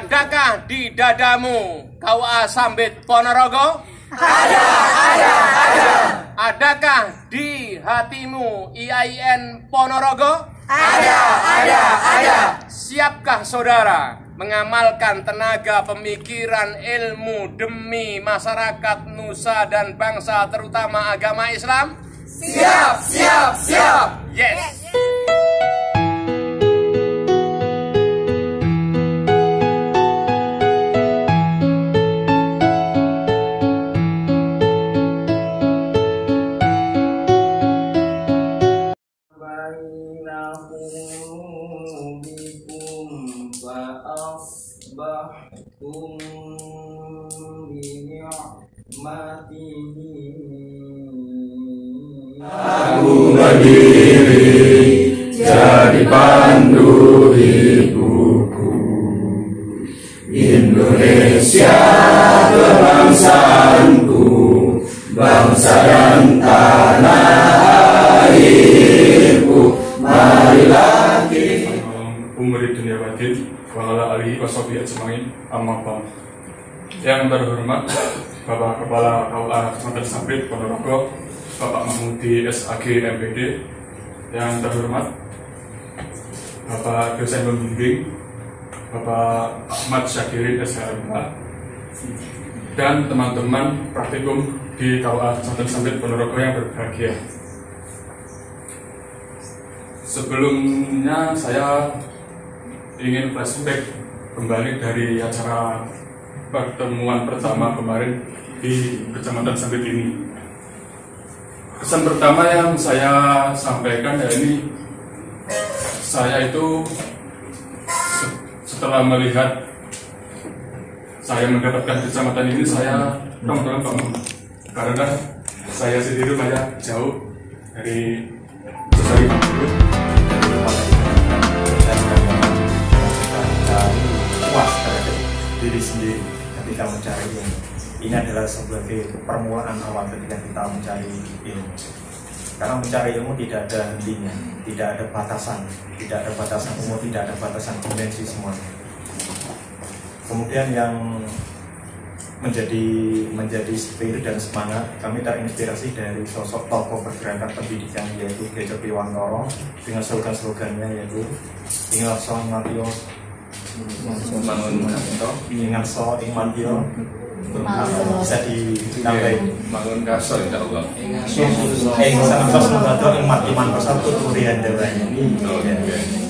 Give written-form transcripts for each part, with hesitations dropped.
Adakah di dadamu KUA Sambit Ponorogo? Ada. Adakah di hatimu IAIN Ponorogo? Ada. Siapkah saudara mengamalkan tenaga pemikiran ilmu demi masyarakat nusa dan bangsa terutama agama Islam? Siap. Yes. Aku berdiri jadi pandu hidupku. Indonesia kebangsaanku, bangsa dan tanah airku. Marilah kita Umuri dunia wadid Wala alihi wassobi ajmain amma ba'd. Yang terhormat Bapak Kepala KUA Kecamatan Sambit Ponorogo, Bapak Mahmudi SAG MPD. Yang terhormat Bapak dosen pembimbing Bapak Ahmad Syakirin SHMH, dan teman-teman praktikum di KUA Kecamatan Sambit Ponorogo yang berbahagia. Sebelumnya saya ingin flashback kembali dari acara pertemuan pertama kemarin di Kecamatan Sambit ini. Pesan pertama yang saya sampaikan ya ini, saya itu setelah melihat saya mendapatkan kecamatan ini, saya teman-teman bangun karena saya sendiri banyak jauh dari Sesari Bangkut. Puas terhadap diri sendiri ketika mencari ilmu. Ini adalah sebagai permulaan awal ketika kita mencari ilmu. Karena mencari ilmu tidak ada hentinya, tidak ada batasan umur, tidak ada batasan dimensi semuanya. Kemudian yang menjadi spirit dan semangat, kami terinspirasi dari sosok tokoh pergerakan pendidikan yaitu Gejo Piwantoro dengan slogan-slogannya yaitu Ingarso Matio Ingat so ing mantio bisa ditambahin bangun kaso insya Allah. Santos membantu ing mati mantosan tuturian dewanya.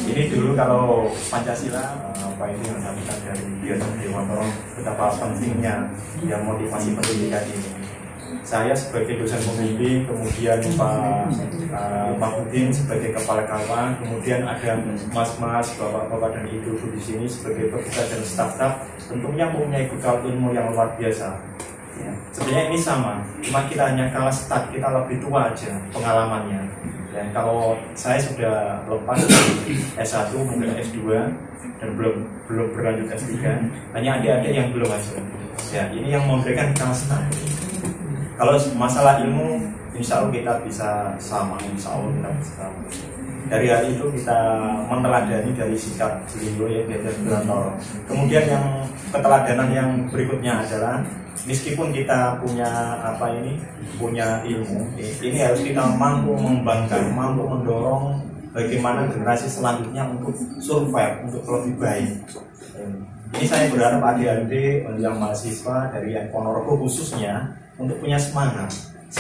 Ini dulu kalau Pancasila apa ini yang kita dari Gejo Piwantoro, betapa pentingnya yang motivasi pendidikan ini. Saya sebagai dosen pembimbing, kemudian Pak Mahmudin sebagai kepala KUA, kemudian ada mas-mas, bapak-bapak dan ibu-ibu di sini sebagai petugas dan staf-staf, tentunya mempunyai bekal ilmu yang luar biasa. Ya, sebenarnya ini sama, cuma kita hanya kalah start, kita lebih tua aja pengalamannya. Dan kalau saya sudah lepas S1, mungkin S2, dan belum berlanjut S3, hanya adik-adik yang belum aja. Ya, ini yang memberikan kalah start. Kalau masalah ilmu, insya Allah kita bisa sama, insya Allah kita bisa sama. Dari hari itu kita meneladani dari sikap beliau ya Gejo Piwantoro. Kemudian yang keteladanan yang berikutnya adalah meskipun kita punya ilmu, ini harus kita mampu membangkang, mampu mendorong bagaimana generasi selanjutnya untuk survive, untuk lebih baik. Ini saya berharap adik-adik yang mahasiswa dari Ponorogo khususnya untuk punya semangat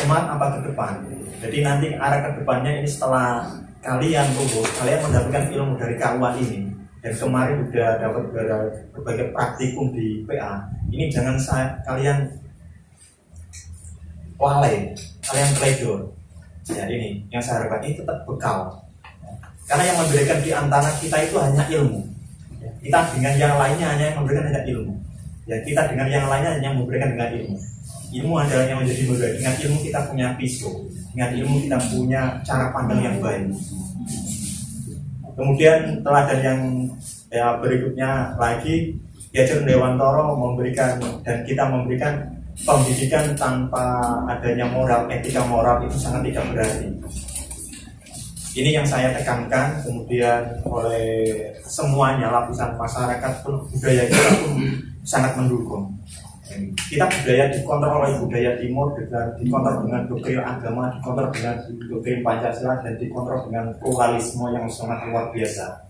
apa ke depan. Jadi nanti arah ke depannya ini setelah kalian lulus, kalian mendapatkan ilmu dari KUA ini, dan kemarin sudah dapat berbagai praktikum di PA. Ini jangan kalian lalai, kalian pledor. Ya ini yang saya harapkan, ini tetap bekal. Karena yang memberikan di antara kita itu hanya ilmu. Kita dengan yang lainnya hanya memberikan hanya ilmu. Ya kita dengan yang lainnya hanya memberikan dengan ilmu. Ilmu adalah yang menjadi modal. Dengan ilmu kita punya pisau, dengan ilmu kita punya cara pandang yang baik. Kemudian teladan yang berikutnya lagi, Gejo Piwantoro memberikan dan kita memberikan pendidikan tanpa adanya moral, etika moral itu sangat tidak berarti. Ini yang saya tekankan, kemudian oleh semuanya lapisan masyarakat pun budaya kita pun sangat mendukung. Kita budaya dikontrol oleh budaya timur, dikontrol dengan doktrin agama, dikontrol dengan doktrin Pancasila, dan dikontrol dengan pluralisme yang sangat luar biasa.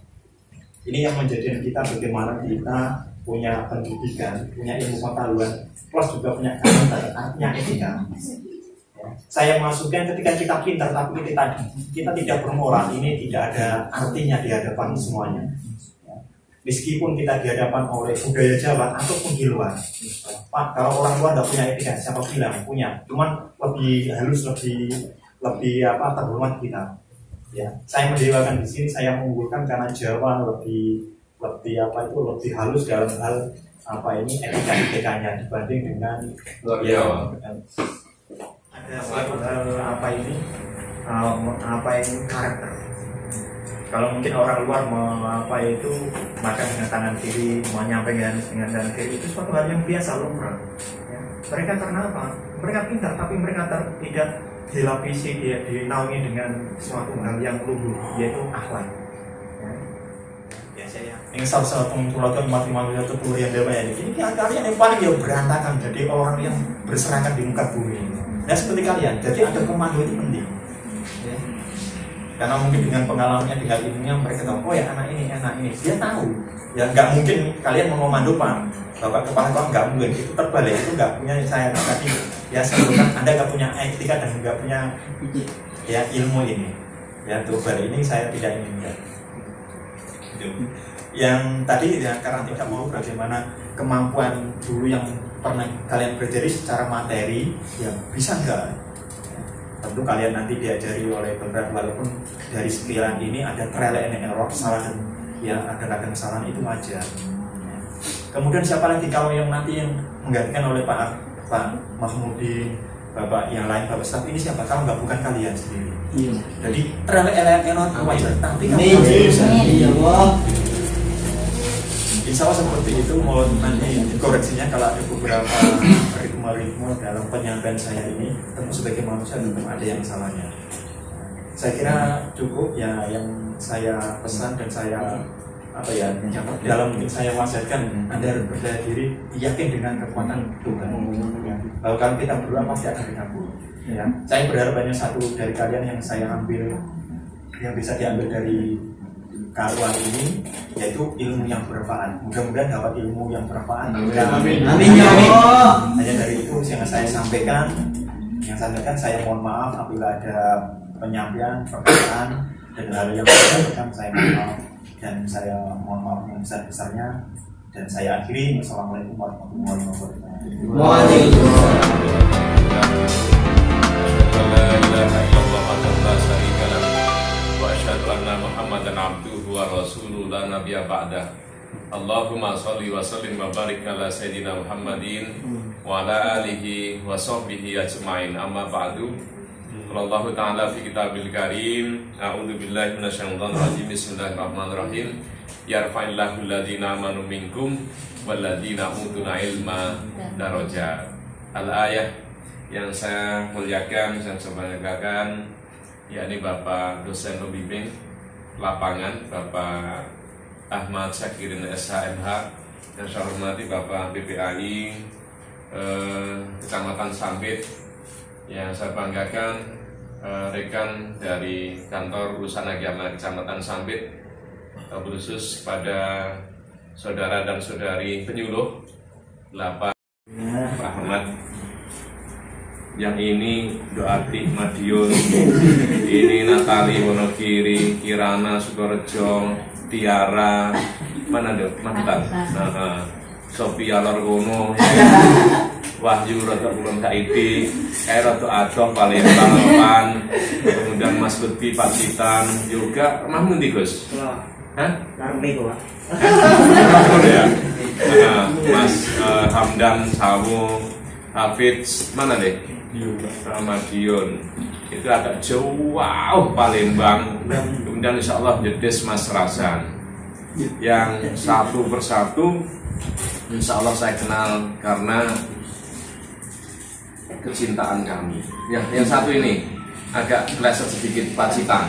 Ini yang menjadikan kita bagaimana kita punya pendidikan, punya ilmu pengetahuan, plus juga punya karakter, artinya etika. Saya masukkan ketika kita pintar tapi kita tidak bermoral, ini tidak ada artinya di hadapan semuanya. Meskipun kita di hadapan oleh budaya Jawa ataupun di luar, Pak, kalau orang luar tidak punya etika, siapa bilang punya? Cuman lebih halus, lebih terhormat kita. Ya, saya mendewakan di sini, saya mengunggulkan karena Jawa lebih halus dalam hal etika-etikanya dibanding dengan karakter. Kalau mungkin orang luar makan dengan tangan kiri, menyampaikan dengan tangan kiri itu suatu hal yang biasa lumrah. Ya. Mereka karena apa? Mereka pintar, tapi mereka tidak dilapisi, dinaungi dengan suatu hal yang luhur, yaitu akhlak. Ya, saya yang salah satu pengurus matematika itu Turian Dewa ini kalian yang paling berantakan, jadi orang yang berserakan di muka bumi. Nah seperti kalian, jadi ada komando itu penting. Ya. Karena mungkin dengan pengalamannya, dengan ilmunya mereka tahu, oh ya anak ini, dia tahu. Ya nggak mungkin kalian mengomando Bapak kepala kau nggak mungkin, itu terbalik, itu nggak punya saya tadi. Ya sebutkan Anda nggak punya etika dan nggak punya ya ilmu ini. Ya terbalik ini saya tidak inginkan. Yang tadi ya karena tidak mau bagaimana kemampuan dulu yang pernah kalian pelajari secara materi, ya bisa nggak? Tentu kalian nanti diajari oleh beberapa, walaupun dari sekian ini ada trial and error, kesalahan yang ada kesalahan itu wajar. Kemudian siapa lagi kalau yang nanti yang menggantikan oleh Pak Mahmudin, Bapak yang lain, Bapak Staf ini siapa? Kalau nggak bukan kalian sendiri. Iya. Jadi trial and error wajar. Tapi kalau insya Allah seperti itu, mau nanti koreksinya kalau ada beberapa ritme dalam penyampaian saya ini, tentu sebagai manusia tentu ada yang salahnya. Saya kira cukup ya yang saya pesan dan saya dalam mungkin saya wasiatkan Anda harus percaya diri, yakin dengan kekuatan Tuhan. Kalau kita berdoa pasti akan dikabul. Ya. Saya berharap banyak satu dari kalian yang saya ambil, yang bisa diambil dari karuan ini, yaitu ilmu yang bermanfaat. Mudah-mudahan dapat ilmu yang bermanfaat. Amin. Amin. Hanya dari itu yang saya sampaikan. Saya mohon maaf apabila ada penyampaian, perkataan dan hal yang saya sampaikan, saya mohon maaf dan saya mohon maaf yang besar-besarnya. Dan saya akhiri. Wassalamualaikum warahmatullahi wabarakatuh. Muhammadan abduhu wa rasuluhu la nabiyya ba'dah. Allahumma sholli wa sallim wa barik ala sayyidina Muhammadin wa ala alihi wa sahbihi ajma'in. Amma ba'du. Allah ta'ala fi kitabil karim. A'udzu billahi minasyaitonir rajim. Bismillahirrahmanirrahim. Yarfa'illahu alladziina amanu minkum walladzina utul ilma darajat. Al-ayah yang saya muliakan, yang saya banggakan, yakni Bapak dosen pembimbing lapangan Bapak Ahmad Syakirin SHMH, yang saya hormati Bapak BPAI Kecamatan Sampit, yang saya banggakan rekan dari kantor urusan agama Kecamatan Sampit, khusus pada saudara dan saudari penyuluh Pak Ahmad. Yang ini Doati Madiun, ini Natali Wonogiri, Kirana Sukorejo, Tiara, mana deh, mantan, Sophia Lorgono, Wahyu Roto Kulon Kaiti, Roto Adong Palembang, kemudian Mas Lutfi Pacitan, juga Mahmud Gus. Hah? Mas Hamdan Sawu, Hafiz, mana deh? Madiun, itu agak jauh, Palembang. Kemudian insya Allah Jedes Mas Rasan, yang satu persatu insya Allah saya kenal karena kecintaan kami. Yang satu ini agak keleset sedikit Pacitan.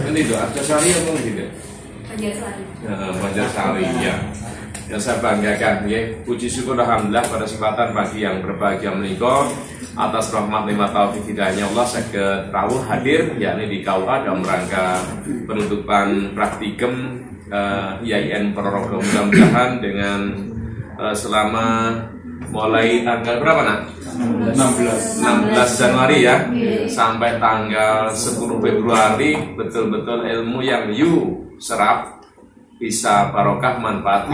Ini tuh Arjosari apa gitu? Banjarsari. Banjarsari ya. Yang saya banggakan ya, puji syukur alhamdulillah pada kesempatan pagi yang berbahagia menikah atas rahmat nikmat taufik hidayahnya Allah saged rawuh hadir yakni di KUA dalam rangka penutupan praktikum IAIN Ponorogo. Mudah-mudahan dengan selama mulai tanggal berapa nak? 16 Januari ya sampai tanggal 10 Februari betul-betul ilmu yang you serap bisa barokah manfaat.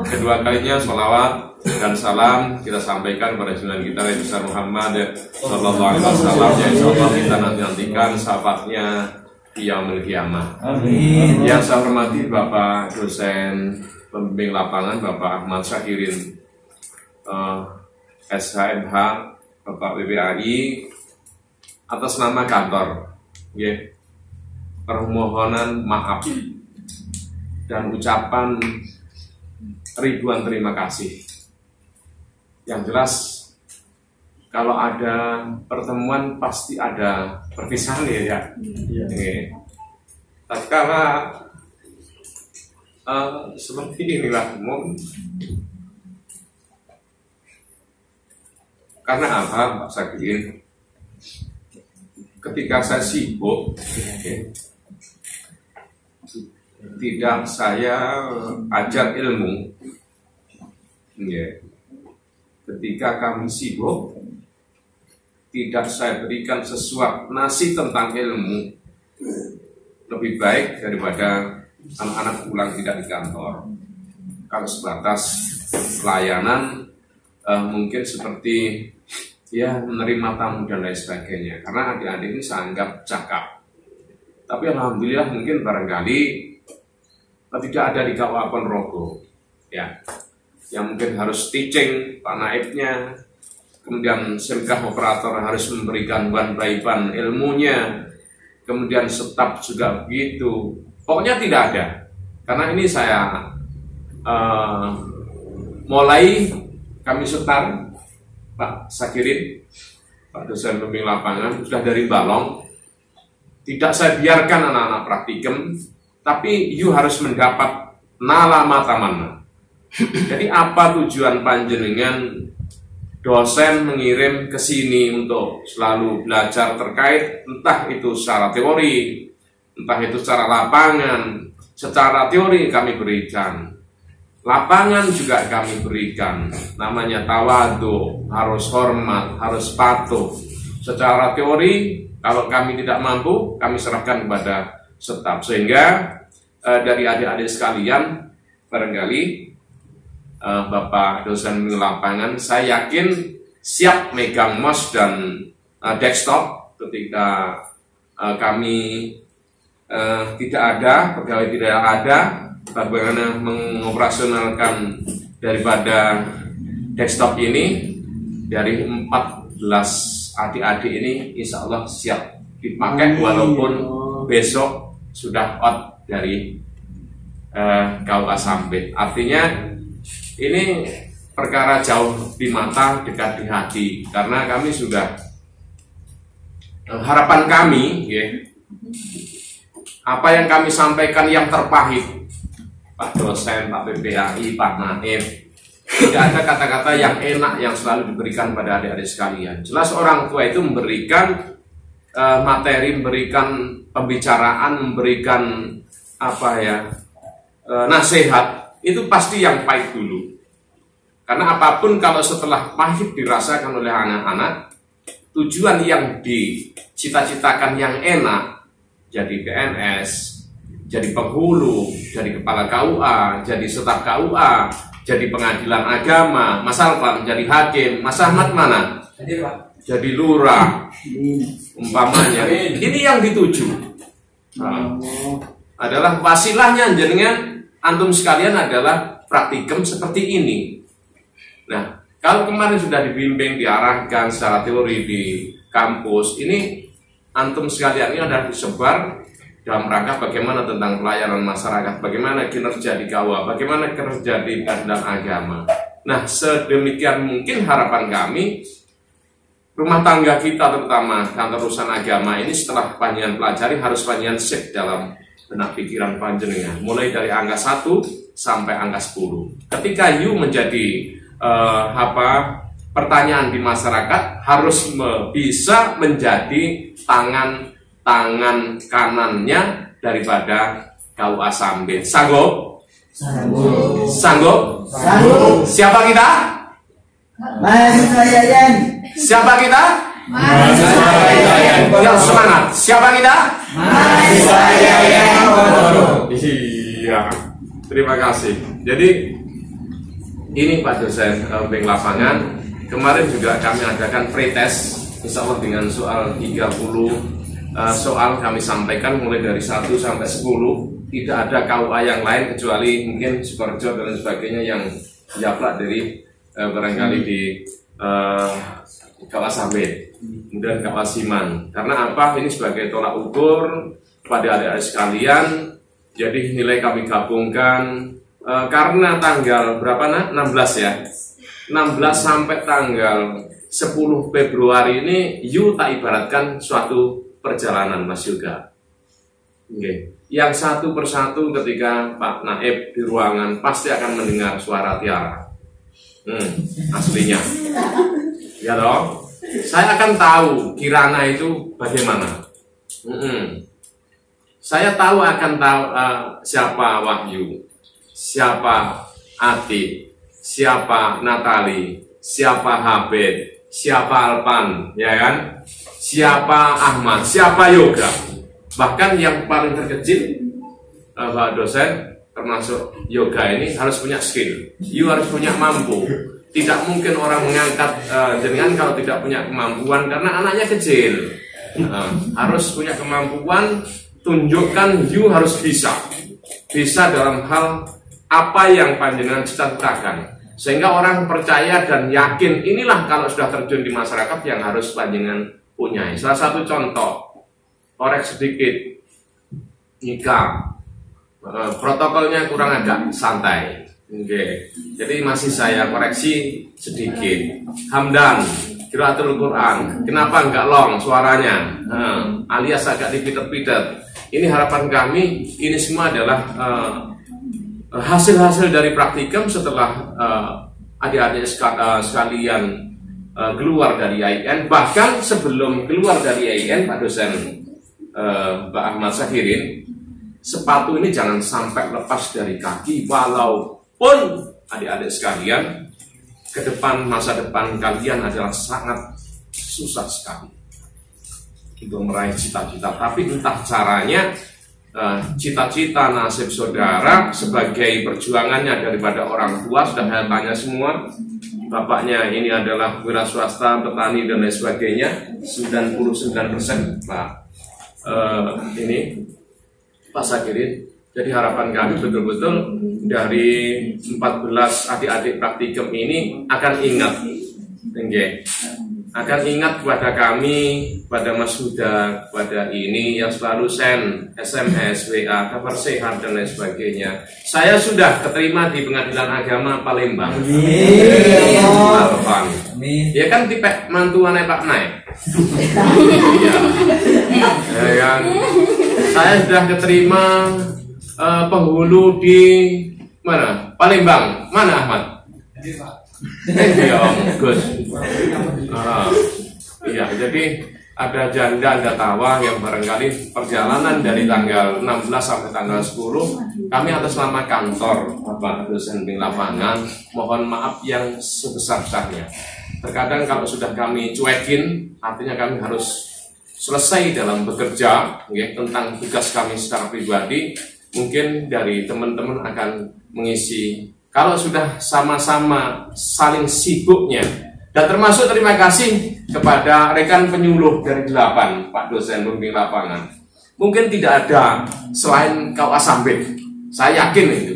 Kedua kalinya sholawat dan salam kita sampaikan kepada junjungan kita Nabi besar Muhammad Sallallahu Alaihi Wasallam yang insyaallah kita nantikan syafaatnya di yaumil qiyamah. Amin. Yang saya hormati Bapak dosen pembimbing lapangan Bapak Ahmad Syakirin SHMH Bapak BPAI atas nama kantor permohonan maaf dan ucapan ribuan terima kasih. Yang jelas kalau ada pertemuan pasti ada perpisahan ya. Tatkala seperti inilah karena apa Pak Sakirin? Ketika saya sibuk tidak saya ajar ilmu ketika kami sibuk tidak saya berikan sesuatu nasi tentang ilmu lebih baik daripada anak-anak pulang tidak di kantor. Kalau sebatas pelayanan mungkin seperti ya menerima tamu dan lain sebagainya, karena adik-adik ini saya anggap cakap. Tapi alhamdulillah mungkin barangkali tidak ada di KUA Ponorogo ya, yang mungkin harus teaching Pak Naibnya, kemudian simkah operator harus memberikan one by one ilmunya, kemudian staf juga begitu. Pokoknya tidak ada, karena ini saya mulai kami setar Pak Sakirin, Pak dosen pembimbing lapangan sudah dari Balong. Tidak saya biarkan anak-anak praktikum, tapi you harus mendapat nala matamanna. Jadi apa tujuan panjenengan dosen mengirim ke sini untuk selalu belajar terkait entah itu secara teori, entah itu secara lapangan. Secara teori kami berikan, lapangan juga kami berikan. Namanya tawadu, harus hormat, harus patuh. Secara teori kalau kami tidak mampu, kami serahkan kepada staf. Sehingga dari adik-adik sekalian, barangkali Bapak dosen lapangan, saya yakin siap megang mouse dan desktop ketika kami tidak ada, pegawai tidak ada, bagaimana mengoperasionalkan daripada desktop ini. Dari 14 adik-adik ini insya Allah siap dipakai walaupun besok sudah out dari KUA Sampit. Artinya ini perkara jauh di mata, dekat di hati, karena kami sudah harapan kami apa yang kami sampaikan yang terpahit Pak dosen, Pak BPAI, Pak Naib, tidak ada kata-kata yang enak yang selalu diberikan pada adik-adik sekalian. Jelas orang tua itu memberikan materi, memberikan pembicaraan, memberikan nasihat, itu pasti yang pahit dulu. Karena apapun kalau setelah pahit dirasakan oleh anak-anak, tujuan yang dicita-citakan yang enak, jadi PNS, jadi penghulu, jadi kepala KUA, jadi staf KUA, jadi pengadilan agama, Mas Alfan jadi hakim, Mas Ahmad mana? Jadi lurah, umpamanya. Ini yang dituju. Adalah wasilahnya jenengan antum sekalian adalah praktikum seperti ini. Nah, kalau kemarin sudah dibimbing, diarahkan secara teori di kampus, ini antum sekalian ini adalah disebar dalam rangka bagaimana tentang pelayanan masyarakat, bagaimana kinerja di KUA, bagaimana kinerja di pengadilan agama. Nah, sedemikian mungkin harapan kami rumah tangga kita terutama kantor urusan agama ini setelah panjenengan pelajari harus panjenengan cek dalam benak pikiran panjenengan mulai dari angka 1 sampai angka 10. Ketika you menjadi pertanyaan di masyarakat harus bisa menjadi tangan kanannya daripada KUA Sambit. Sanggup? Sanggup? Siapa kita? Mahasiswa Yayan. Siapa kita? Mahasiswa Yayan. Yang semangat. Siapa kita? Mahasiswa Yayan Pondorogo. Iya. Terima kasih. Jadi ini Pak dosen Bank Lapangan. Kemarin juga kami adakan pretest, insya Allah dengan soal 30 soal kami sampaikan mulai dari 1 sampai 10. Tidak ada KUA yang lain kecuali mungkin Sukorejo dan sebagainya yang japlak dari barangkali di KUA Sambit, kemudian KUA Siman. Karena apa? Ini sebagai tolak ukur pada adik-adik sekalian. Jadi nilai kami gabungkan karena tanggal berapa 16 ya, 16 sampai tanggal 10 Februari ini you tak ibaratkan suatu perjalanan Mas Yoga. Okay. Yang satu persatu ketika Pak Naib di ruangan pasti akan mendengar suara Tiara. Aslinya. Ya dong. Saya akan tahu Kirana itu bagaimana. Saya akan tahu siapa Wahyu, siapa Ati, siapa Natali, siapa Habib, siapa Alpan, ya kan? Siapa Ahmad, siapa Yoga. Bahkan yang paling terkecil, Pak dosen, termasuk Yoga ini harus punya skill. You harus punya mampu. Tidak mungkin orang mengangkat jenengan kalau tidak punya kemampuan karena anaknya kecil. Harus punya kemampuan. Tunjukkan you harus bisa dalam hal apa yang panjenengan cita-citakan sehingga orang percaya dan yakin inilah kalau sudah terjun di masyarakat yang harus panjenengan punya. Salah satu contoh, korek sedikit nikah, protokolnya kurang agak santai. Oke. Jadi masih saya koreksi sedikit. Hamdan Qiraatul Quran, kenapa enggak long suaranya? Alias agak dipitet-pitet. Ini harapan kami, ini semua adalah hasil-hasil dari praktikum setelah adik-adik sekalian keluar dari IAIN. Bahkan sebelum keluar dari IAIN, Pak dosen Mbak Ahmad Sahirin, sepatu ini jangan sampai lepas dari kaki, walaupun adik-adik sekalian ke depan, masa depan kalian adalah sangat susah sekali untuk meraih cita-cita, tapi entah caranya cita-cita nasib saudara sebagai perjuangannya daripada orang tua sudah saya tanya semua. Bapaknya ini adalah wira swasta, petani dan lain sebagainya, 99% Pak ini Pak Sakirin. Jadi harapan kami betul-betul dari 14 adik-adik praktikum ini akan ingat, akan ingat kepada kami, pada Mas Huda, pada ini yang selalu send SMS, WA, kabar sehat dan lain sebagainya. Saya sudah keterima di Pengadilan Agama Palembang. Ya kan tipe mantuannya Pak Naik. Ya kan. Saya sudah keterima penghulu di mana? Palembang. Mana Ahmad? Gus. Iya, jadi ada janda, ada tawa yang barangkali perjalanan dari tanggal 16 sampai tanggal 10 kami atas nama kantor Bapak dosen Bank Lapangan mohon maaf yang sebesar-besarnya. Terkadang kalau sudah kami cuekin, artinya kami harus selesai dalam bekerja tentang tugas kami secara pribadi. Mungkin dari teman-teman akan mengisi kalau sudah sama-sama saling sibuknya. Dan termasuk terima kasih kepada rekan penyuluh dari 8 Pak dosen Bank Lapangan. Mungkin tidak ada selain KUA Sambit. Saya yakin itu.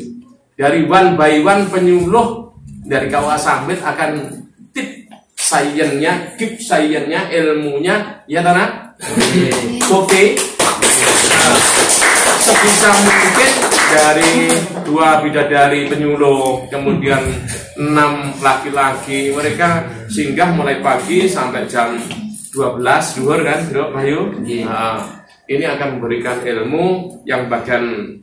Dari one by one penyuluh dari KUA Sambit akan tip saiennya, keep saiennya, ilmunya, ya Tanah? Oke. Sebisa mungkin dari 2 bidadari penyuluh, kemudian 6 laki-laki, mereka singgah mulai pagi sampai jam 12 zuhur kan, Bro Bayu? Nah, ini akan memberikan ilmu yang bagian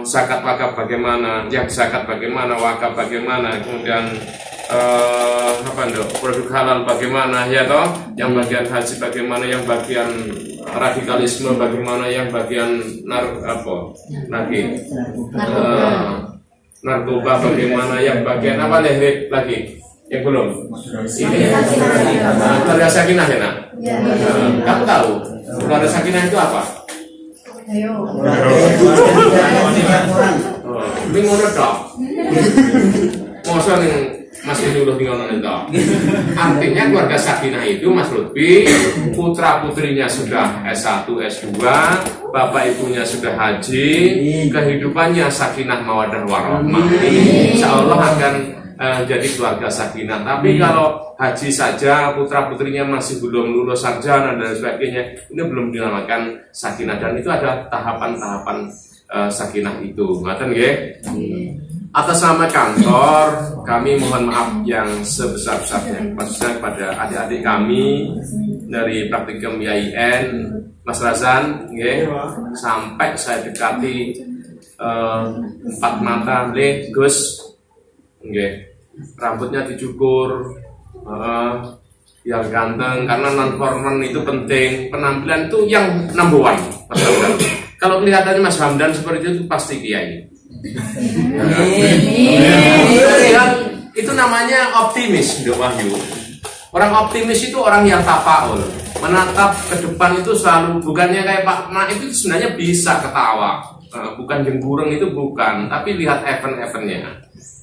zakat wakaf bagaimana, yang zakat bagaimana, wakaf bagaimana, kemudian produk halal bagaimana, ya toh, yang bagian haji bagaimana, yang bagian radikalisme bagaimana, yang bagian narkoba bagaimana, yang bagian apa lagi yang belum ini keluarga sakinah ya nak. Kamu tahu keluarga sakinah itu apa? Minggu dok masa nih masih nyuruh tinggal itu. Artinya keluarga sakinah itu Mas Lutfi, putra putrinya sudah S1, S2, bapak ibunya sudah haji, kehidupannya sakinah mawaddah warahmah. Insya Allah akan jadi keluarga sakinah. Tapi kalau haji saja, putra putrinya masih belum lulus sarjana dan sebagainya, ini belum dinamakan sakinah. Dan itu ada tahapan-tahapan sakinah itu. Ngaten nggih? Atas nama kantor, kami mohon maaf yang sebesar-besarnya, maksudnya kepada adik-adik kami dari praktikum YIN, Mas Razan, sampai saya dekati 4 mata, Gus, rambutnya dicukur, yang ganteng, karena non-formal itu penting, penampilan itu yang number 1, Mas Hamdan. Kalau kelihatannya Mas Hamdan seperti itu pasti kiai. Itu namanya optimis, Dok Wahyu. Orang optimis itu orang yang tafaul, menatap ke depan itu selalu, bukannya kayak Pak Naib itu sebenarnya bisa ketawa, bukan jengkureng itu bukan, tapi lihat event-eventnya,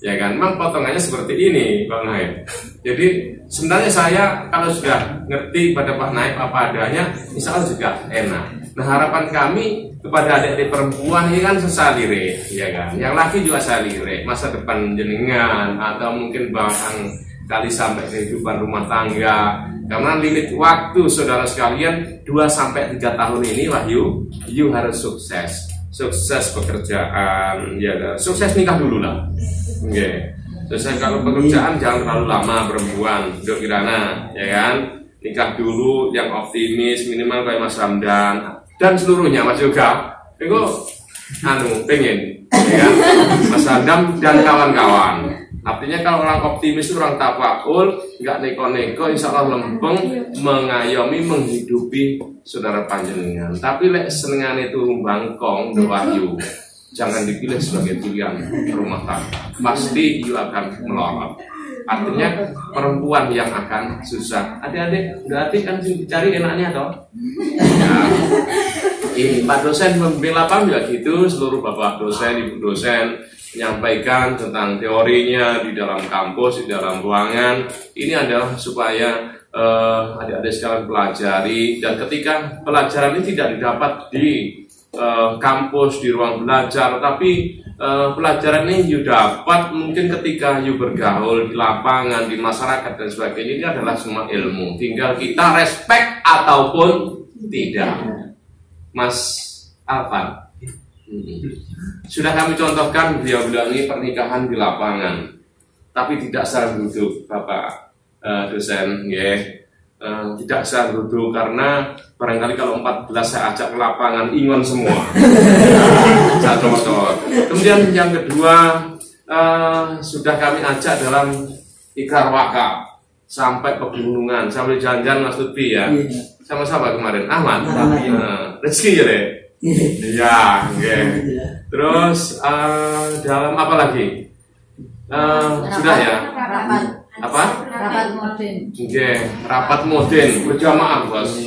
ya kan? Memang potongannya seperti ini, Pak Naib. Jadi sebenarnya saya kalau sudah ngerti pada Pak Naib apa adanya, insya Allah juga enak. Nah, harapan kami kepada adik-adik perempuan ini kan sesalire, ya kan? Yang laki juga salire, masa depan jenengan atau mungkin bahkan kali sampai kehidupan rumah tangga. Karena limit waktu saudara sekalian 2-3 tahun ini Wahyu, you harus sukses. Sukses pekerjaan, ya, sukses nikah dulu lah. Sukses kalau pekerjaan jangan terlalu lama perempuan, Dok Kirana, ya kan? Nikah dulu yang optimis, minimal kayak Mas Hamdan dan seluruhnya Mas Yoga. Itu pengen, ya kan? Mas Hamdan dan kawan-kawan. Artinya kalau orang optimis itu orang tafakul, nggak neko-neko, insya Allah lempeng, mengayomi, menghidupi saudara panjenengan. Tapi lek senengan itu bangkong, Wahyu, jangan dipilih sebagai pilihan rumah tangga. Pasti you akan melorot. Artinya perempuan yang akan susah. Adik-adik, berarti kan cari enaknya toh. Ya. Ini Pak dosen membela PAM juga gitu, seluruh bapak dosen, ibu dosen menyampaikan tentang teorinya di dalam kampus, di dalam ruangan. Ini adalah supaya adik-adik sekalian pelajari, dan ketika pelajaran ini tidak didapat di kampus, di ruang belajar, tapi pelajaran ini you dapat mungkin ketika you bergaul di lapangan, di masyarakat dan sebagainya. Ini adalah semua ilmu, tinggal kita respect ataupun tidak. Mas Alvan, sudah kami contohkan beliau bilang ini pernikahan di lapangan, tapi tidak secara duduk, Bapak dosen, tidak secara duduk, karena barangkali kalau 14 saya ajak ke lapangan ingon semua. Saya contoh. Kemudian yang kedua, sudah kami ajak dalam ikrar wakaf sampai pegunungan, sampai jalan-jalan Mas Lutfi ya, sama-sama kemarin Ahmad, rezeki ya deh. Iya, terus dalam apa lagi? Sudah ya. Apa? Rapat modern. Rapat modern berjamaah bos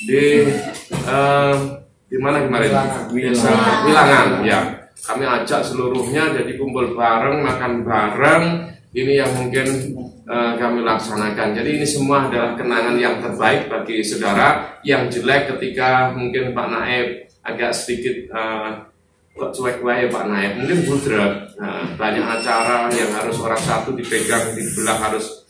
di mana kemarin? Desa Wilangan ya. Kami ajak seluruhnya, jadi kumpul bareng, makan bareng. Ini yang mungkin kami laksanakan. Jadi ini semua adalah kenangan yang terbaik bagi saudara. Yang jelek ketika mungkin Pak Naib agak sedikit kok cuek wae Pak Naib, mungkin budrek. Banyak acara yang harus orang satu dipegang, dibelah harus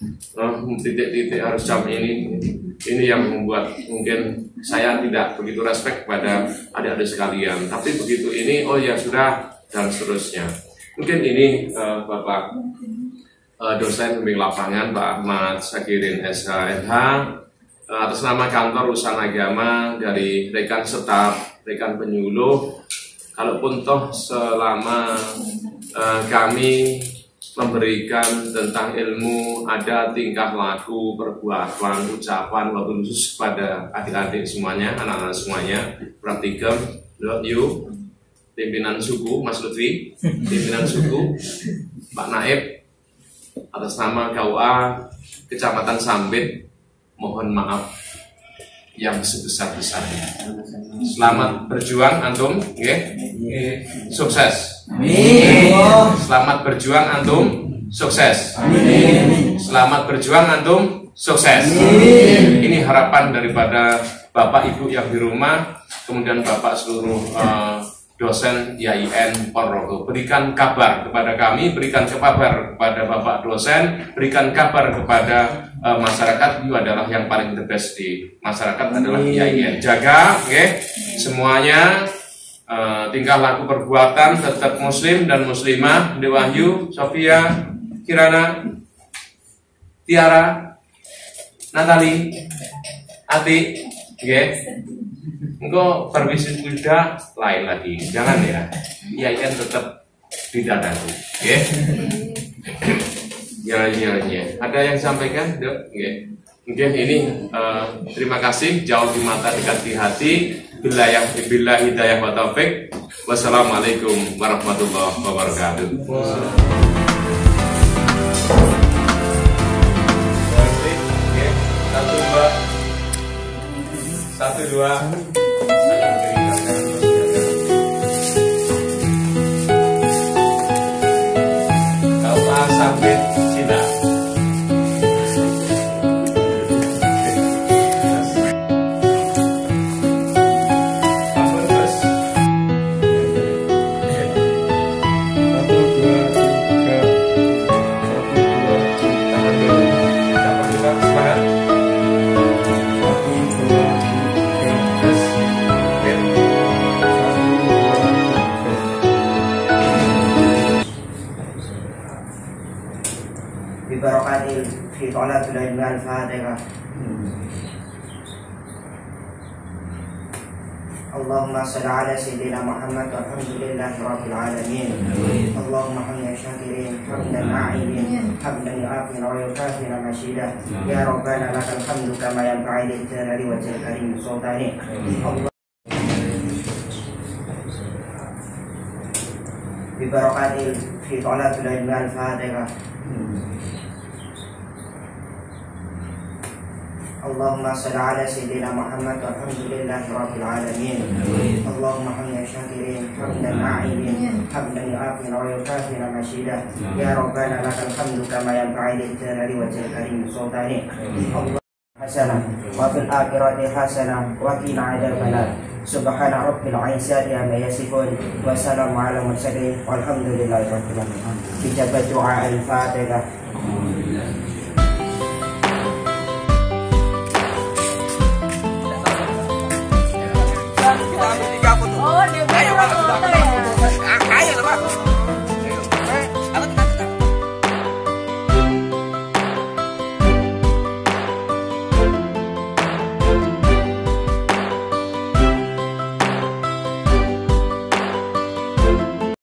titik-titik harus jam ini. Ini yang membuat mungkin saya tidak begitu respect kepada adik-adik sekalian. Tapi begitu ini, oh ya sudah, dan seterusnya. Mungkin ini Bapak dosen pembimbing lapangan Pak Ahmad Sakirin SHMH, atas nama kantor urusan agama dari rekan staf, rekan penyuluh. Kalaupun toh selama kami memberikan tentang ilmu, ada tingkah laku, perbuatan, ucapan, wabil khusus pada adik-adik semuanya, anak-anak semuanya, praktikum, you, pimpinan suku, Mas Lutfi, pimpinan suku, Pak Naib, atas nama KUA Kecamatan Sambit, mohon maaf yang sebesar-besarnya. Selamat berjuang antum, sukses. Selamat berjuang antum, sukses. Selamat berjuang antum, sukses. Ini harapan daripada Bapak Ibu yang di rumah, kemudian Bapak seluruh dosen YIN Ponorogo. Berikan kabar kepada kami, berikan kabar kepada Bapak dosen, berikan kabar kepada masyarakat. Itu adalah yang paling the best di masyarakat adalah YIN. Jaga, semuanya. Tingkah laku perbuatan tetap muslim dan muslimah. Dewahyu, Sofia, Kirana, Tiara, Natali, Ati, engkau berbisnis kuda lain lagi, jangan ya. IAIN tetap di dadaku, ya. Ada yang sampaikan, Dok? Mungkin ini terima kasih, jauh di mata dekat di hati. Bila hidayah wa taufik. Wassalamualaikum warahmatullahi wabarakatuh. Satu, dua. KUA Sambit Cina. Bibarakatil fi thalathil ilmi al-Fatihah. Allahumma salli ala sayyidina Muhammad walhamdulillahi rabbil alamin. Allahumma hamdan syakirin, hamdan a'idin, hamdan yu'afin wa yukafina masyidah. Ya Rabbana lakal hamdu kama yanbaghi li jalali wajhil karim sultani. Bibarakatil fi thalathil ilmi al-Fatihah. Allahumma salli ala sayyidina Muhammad walhamdulillahi rabbil alamin. Allahumma hamdan syakirin, hamdan a'idin, hamdan yu'afin wa yukafina masyidah. Ya Rabbana lakal hamdu kama yanbaghi li jalali wajhil karim sultani. Hasanah wa fil akhirati hasanah wa qina adzabannar. Subhana rabbil izzati amma yasifun wa salamun ala mursalin walhamdulillahi rabbil alamin. Ijabah doa al-Fatihah.